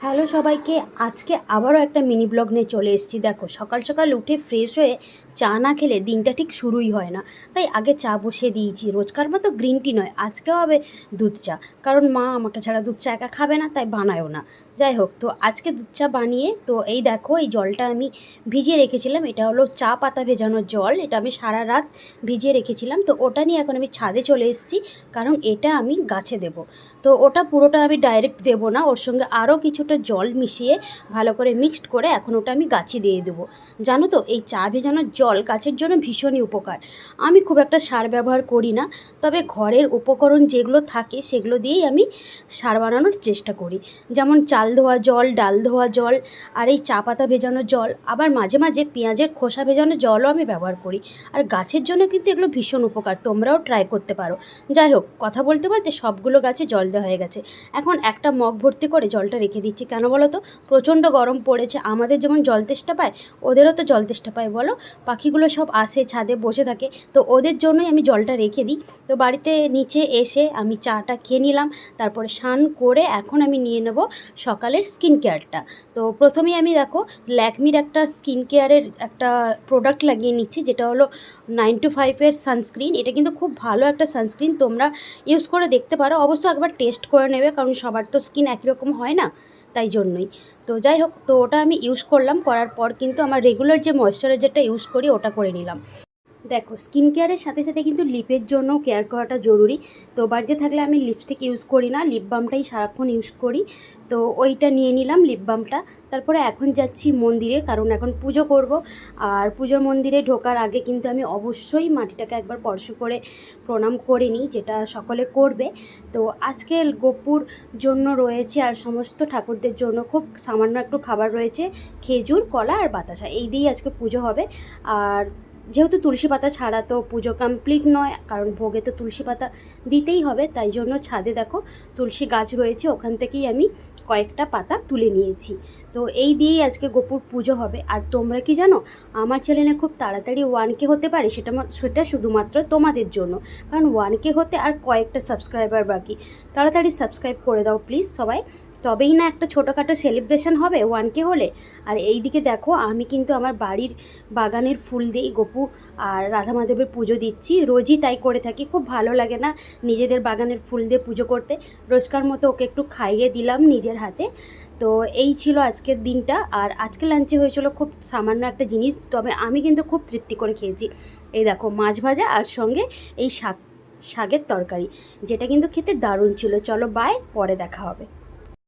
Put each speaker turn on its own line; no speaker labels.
Hello সবাইকে, আজকে আবারও একটা মিনি ব্লগ নিয়ে চলে এসেছি। দেখো, সকাল সকাল উঠে ফ্রেশ হয়ে চা না খেলে দিনটা ঠিক শুরুই হয় না। তাই আগে চা বসিয়ে দিয়েছি। রোজকার মতো গ্রিন টি নয়, আজকেও হবে দুধ চা, কারণ মা আমাকে ছাড়া দুধ চা একা খাবে না, তাই বানায়ও না। যাই হোক, তো আজকে দুধ চা বানিয়ে তো এই দেখো, এই জলটা আমি ভিজিয়ে রেখেছিলাম। এটা হলো চা পাতা ভেজানোর জল, এটা আমি সারা রাত ভিজিয়ে রেখেছিলাম। তো ওটা নিয়ে এখন আমি ছাদে চলে এসেছি, কারণ এটা আমি গাছে দেবো। তো ওটা পুরোটা আমি ডাইরেক্ট দেবো না, ওর সঙ্গে আরও কিছুটা জল মিশিয়ে ভালো করে মিক্সড করে এখন ওটা আমি গাছে দিয়ে দেবো। জানো তো, এই চা ভেজানোর জল গাছের জন্য ভীষণই উপকার। আমি খুব একটা সার ব্যবহার করি না, তবে ঘরের উপকরণ যেগুলো থাকে সেগুলো দিয়েই আমি সার বানানোর চেষ্টা করি। যেমন চাল ধোয়া জল, ডাল ধোয়া জল, আর এই চা পাতা ভেজানোর জল, আবার মাঝে মাঝে পেঁয়াজের খোসা ভেজানোর জলও আমি ব্যবহার করি। আর গাছের জন্য কিন্তু এগুলো ভীষণ উপকার, তোমরাও ট্রাই করতে পারো। যাই হোক, কথা বলতে বলতে সবগুলো গাছে জল দেওয়া হয়ে গেছে। এখন একটা মগ ভর্তি করে জলটা রেখে দিচ্ছি। কেন বলো তো? প্রচণ্ড গরম পড়েছে। আমাদের যেমন জল তেষ্টা পায়, ওদেরও তো জল তেষ্টা পায় বলো। পাখিগুলো সব আসে, ছাদে বসে থাকে, তো ওদের জন্যই আমি জলটা রেখে দিই। তো বাড়িতে নিচে এসে আমি চাটা খেয়ে নিলাম, তারপরে স্নান করে এখন আমি নিয়ে নেব সকালের স্কিন কেয়ারটা। তো প্রথমেই আমি দেখো, ল্যাকমির একটা স্কিন কেয়ারের একটা প্রোডাক্ট লাগিয়ে নিচ্ছি, যেটা হলো 9to5-এর সানস্ক্রিন। এটা কিন্তু খুব ভালো একটা সানস্ক্রিন, তোমরা ইউজ করে দেখতে পারো। অবশ্য একবার টেস্ট করে নেবে, কারণ সবার তো স্কিন একই রকম হয় না, তাই জন্যই। তো যাই হোক, তো ওটা আমি ইউজ করলাম, করার পর কিন্তু আমার রেগুলার যে ময়েশ্চারাইজারটা ইউজ করি ওটা করে নিলাম। দেখো, স্কিন কেয়ারের সাথে সাথে কিন্তু লিপের জন্য কেয়ার করাটা জরুরি। তো বাড়িতে থাকলে আমি লিপস্টিক ইউজ করি না, লিপ বামটাই সারাক্ষণ ইউজ করি। তো ওইটা নিয়ে নিলাম, লিপ বামটা। তারপরে এখন যাচ্ছি মন্দিরে, কারণ এখন পুজো করব। আর পুজোর মন্দিরে ঢোকার আগে কিন্তু আমি অবশ্যই মাটিটাকে একবার স্পর্শ করে প্রণাম করে নিই, যেটা সকলে করবে। তো আজকে গোপুর জন্য রয়েছে, আর সমস্ত ঠাকুরদের জন্য খুব সামান্য একটু খাবার রয়েছে, খেজুর, কলা আর বাতাসা, এই দিয়েই আজকে পুজো হবে। আর যেহেতু তুলসী পাতা ছাড়া তো পুজো কমপ্লিট নয়, কারণ ভোগে তো তুলসী পাতা দিতেই হবে, তাই জন্য ছাদে দেখো তুলসী গাছ রয়েছে, ওখান থেকেই আমি কয়েকটা পাতা তুলে নিয়েছি। তো এই দিয়েই আজকে গোপুর পুজো হবে। আর তোমরা কি জানো, আমার চ্যানেলে খুব তাড়াতাড়ি 1K হতে পারে, সেটা শুধুমাত্র তোমাদের জন্য, কারণ 1K হতে আর কয়েকটা সাবস্ক্রাইবার বাকি। তাড়াতাড়ি সাবস্ক্রাইব করে দাও প্লিজ সবাই, তবেই না একটা ছোটোখাটো সেলিব্রেশন হবে 1K হলে। আর এই দিকে দেখো, আমি কিন্তু আমার বাড়ির বাগানের ফুল দিয়েই গপু আর রাধা মাধবের পুজো দিচ্ছি। রোজই তাই করে থাকি, খুব ভালো লাগে না নিজেদের বাগানের ফুল দিয়ে পুজো করতে। রোজকার মতো ওকে একটু খাইয়ে দিলাম নিজের হাতে। তো এই ছিল আজকের দিনটা। আর আজকে লাঞ্চে হয়েছিল খুব সামান্য একটা জিনিস, তবে আমি কিন্তু খুব তৃপ্তি করে খেয়েছি। এই দেখো, মাছ ভাজা আর সঙ্গে এই শাকের তরকারি, যেটা কিন্তু খেতে দারুণ ছিল। চলো বাই, পরে দেখা হবে।